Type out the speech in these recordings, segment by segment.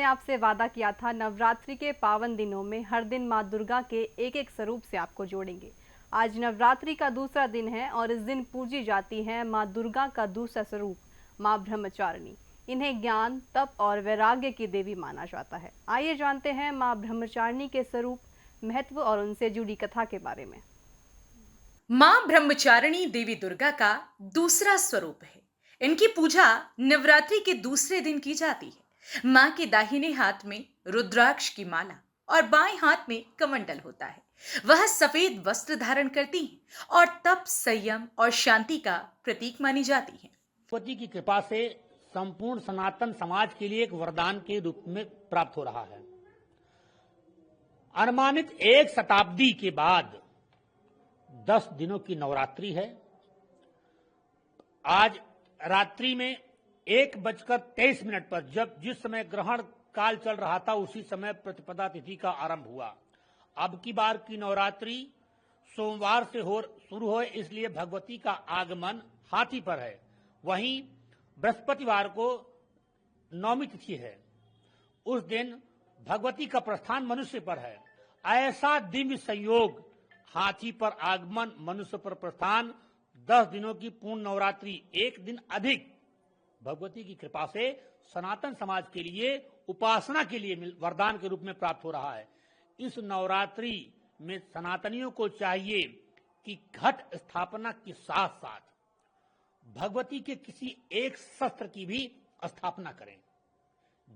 हमने आपसे वादा किया था नवरात्रि के पावन दिनों में हर दिन माँ दुर्गा के एक एक स्वरूप से आपको जोड़ेंगे। आज नवरात्रि का दूसरा दिन है और इस दिन पूजी जाती है माँ दुर्गा का दूसरा स्वरूप माँ ब्रह्मचारिणी। इन्हें ज्ञान, तप और वैराग्य की देवी माना जाता है। आइए जानते हैं माँ ब्रह्मचारिणी के स्वरूप, महत्व और उनसे जुड़ी कथा के बारे में। मां ब्रह्मचारिणी देवी दुर्गा का दूसरा स्वरूप है। इनकी पूजा नवरात्रि के दूसरे दिन की जाती है। मां के दाहिने हाथ में रुद्राक्ष की माला और बाएं हाथ में कमंडल होता है। वह सफेद वस्त्र धारण करती हैं और तप, संयम और शांति का प्रतीक मानी जाती हैं। भगवती की कृपा से संपूर्ण सनातन समाज के लिए एक वरदान के रूप में प्राप्त हो रहा है। अनुमानित 1 शताब्दी के बाद 10 दिनों की नवरात्रि है। आज रात्रि में 1:23 पर जिस समय ग्रहण काल चल रहा था उसी समय प्रतिपदा तिथि का आरंभ हुआ। अब की बार की नवरात्रि सोमवार से शुरू हो, इसलिए भगवती का आगमन हाथी पर है। वहीं बृहस्पतिवार को नवमी तिथि है। उस दिन भगवती का प्रस्थान मनुष्य पर है। ऐसा दिव्य संयोग, हाथी पर आगमन, मनुष्य पर प्रस्थान, 10 दिनों की पूर्ण नवरात्रि, एक दिन अधिक भगवती की कृपा से सनातन समाज के लिए, उपासना के लिए वरदान के रूप में प्राप्त हो रहा है। इस नवरात्रि में सनातनियों को चाहिए कि घट स्थापना के साथ साथ भगवती के किसी एक शस्त्र की भी स्थापना करें,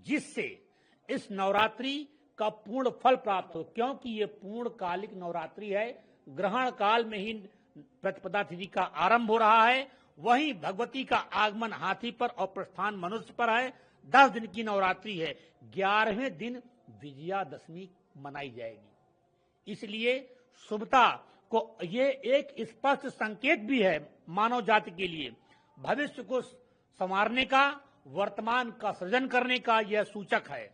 जिससे इस नवरात्रि का पूर्ण फल प्राप्त हो। क्योंकि ये पूर्ण कालिक नवरात्रि है, ग्रहण काल में ही प्रतिपदा तिथि का आरंभ हो रहा है। वहीं भगवती का आगमन हाथी पर और प्रस्थान मनुष्य पर है। 10 दिन की नवरात्रि है। 11वें दिन विजयादशमी मनाई जाएगी। इसलिए शुभता को ये एक स्पष्ट संकेत भी है मानव जाति के लिए। भविष्य को संवारने का, वर्तमान का सृजन करने का यह सूचक है।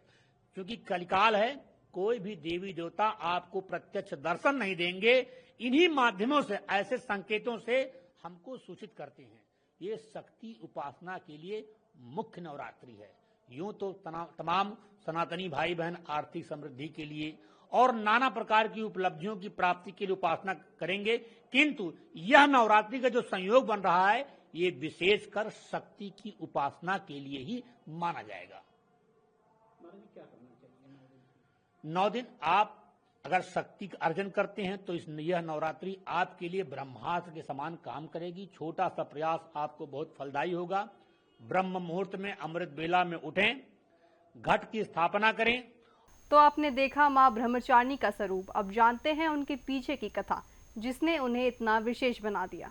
क्योंकि कलिकाल है, कोई भी देवी देवता आपको प्रत्यक्ष दर्शन नहीं देंगे। इन्हीं माध्यमों से, ऐसे संकेतों से हमको सूचित करते हैं। ये शक्ति उपासना के लिए मुख्य नवरात्रि है। यूं तो तमाम सनातनी भाई बहन आर्थिक समृद्धि के लिए और नाना प्रकार की उपलब्धियों की प्राप्ति के लिए उपासना करेंगे, किंतु यह नवरात्रि का जो संयोग बन रहा है, ये विशेषकर शक्ति की उपासना के लिए ही माना जाएगा। 9 दिन आप अगर शक्ति का अर्जन करते हैं तो यह नवरात्रि आपके लिए ब्रह्मास्त्र के समान काम करेगी। छोटा सा प्रयास आपको बहुत फलदायी होगा। ब्रह्म मुहूर्त में, अमृत बेला में उठें, घट की स्थापना करें। तो आपने देखा माँ ब्रह्मचारिणी का स्वरूप। अब जानते हैं उनके पीछे की कथा, जिसने उन्हें इतना विशेष बना दिया।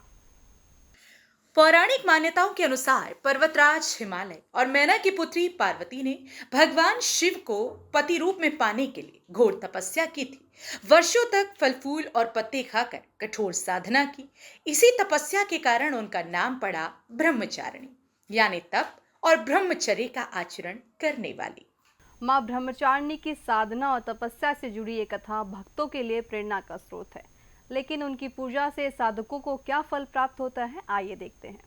पौराणिक मान्यताओं के अनुसार पर्वतराज हिमालय और मैना की पुत्री पार्वती ने भगवान शिव को पति रूप में पाने के लिए घोर तपस्या की थी। वर्षों तक फल फूल और पत्ते खाकर कठोर साधना की। इसी तपस्या के कारण उनका नाम पड़ा ब्रह्मचारिणी, यानी तप और ब्रह्मचर्य का आचरण करने वाली। माँ ब्रह्मचारिणी की साधना और तपस्या से जुड़ी ये कथा भक्तों के लिए प्रेरणा का स्रोत है। लेकिन उनकी पूजा से साधकों को क्या फल प्राप्त होता है, आइए देखते हैं।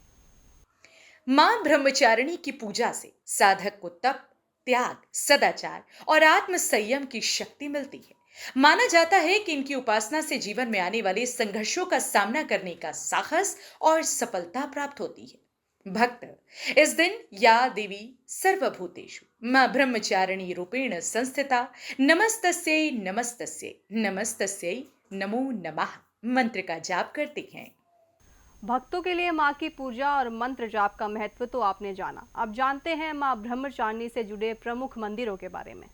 मां ब्रह्मचारिणी की पूजा से साधक को तप, त्याग, सदाचार और आत्म संयम की शक्ति मिलती है। माना जाता है कि इनकी उपासना से जीवन में आने वाले संघर्षों का सामना करने का साहस और सफलता प्राप्त होती है। भक्त इस दिन या देवी सर्वभूतेषु मां ब्रह्मचारिणी रूपेण संस्थिता नमस्तस्यै नमस्तस्यै नमस्तस्यै नमो नमः मंत्र का जाप करते हैं। भक्तों के लिए माँ की पूजा और मंत्र जाप का महत्व तो आपने जाना। अब जानते हैं माँ ब्रह्मचारिणी से जुड़े प्रमुख मंदिरों के बारे में।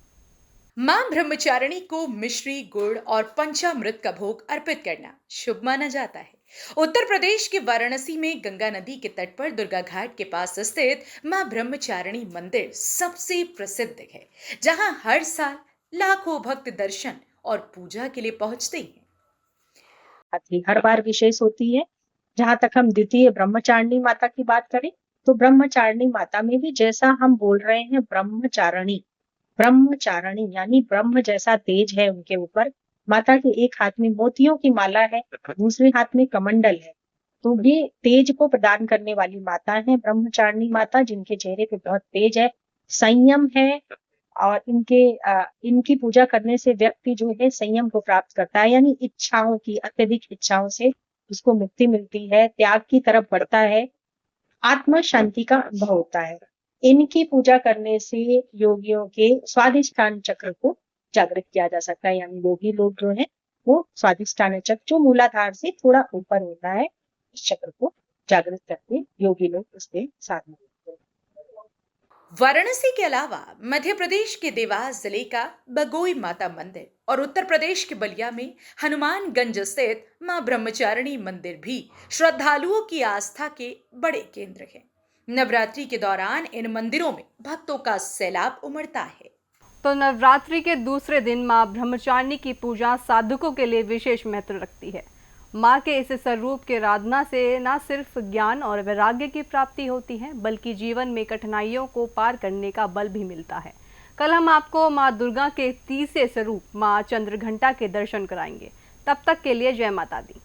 मां ब्रह्मचारिणी को मिश्री, गुड़ और पंचामृत का भोग अर्पित करना शुभ माना जाता है। उत्तर प्रदेश के वाराणसी में गंगा नदी के तट पर दुर्गा घाट के पास स्थित मां ब्रह्मचारिणी मंदिर सबसे प्रसिद्ध है, जहां हर साल लाखों भक्त दर्शन और पूजा के लिए पहुंचते हैं। हर बार विशेष होती है। जहां तक हम द्वितीय ब्रह्मचारिणी माता की बात करें तो ब्रह्मचारिणी माता में भी जैसा हम बोल रहे हैं ब्रह्मचारिणी, ब्रह्मचारिणी यानी ब्रह्म जैसा तेज है उनके ऊपर। माता के एक हाथ में मोतियों की माला है, दूसरे हाथ में कमंडल है। तो ये तेज को प्रदान करने वाली माता है ब्रह्मचारिणी माता, जिनके चेहरे पे बहुत तेज है, संयम है, और इनकी पूजा करने से व्यक्ति जो है संयम को प्राप्त करता है, यानी इच्छाओं की, अत्यधिक इच्छाओं से उसको मुक्ति मिलती है, त्याग की तरफ बढ़ता है, आत्म शांति का अनुभव होता है। इनकी पूजा करने से योगियों के स्वादिष्ठान चक्र को जागृत किया जा सकता है, यानी योगी लोग जो है वो स्वादिष्ठान चक्र जो मूलाधार से थोड़ा ऊपर होता है, इस चक्र को जागृत करके योगी लोग उसके साधना करते हैं। वाराणसी के अलावा मध्य प्रदेश के देवास जिले का बगोई माता मंदिर और उत्तर प्रदेश के बलिया में हनुमानगंज स्थित मां ब्रह्मचारिणी मंदिर भी श्रद्धालुओं की आस्था के बड़े केंद्र हैं। नवरात्रि के दौरान इन मंदिरों में भक्तों का सैलाब उमड़ता है। तो नवरात्रि के दूसरे दिन मां ब्रह्मचारिणी की पूजा साधकों के लिए विशेष महत्व रखती है। मां के इस स्वरूप के आराधना से न सिर्फ ज्ञान और वैराग्य की प्राप्ति होती है, बल्कि जीवन में कठिनाइयों को पार करने का बल भी मिलता है। कल हम आपको मां दुर्गा के तीसरे स्वरूप मां चंद्रघंटा के दर्शन कराएंगे। तब तक के लिए जय माता दी।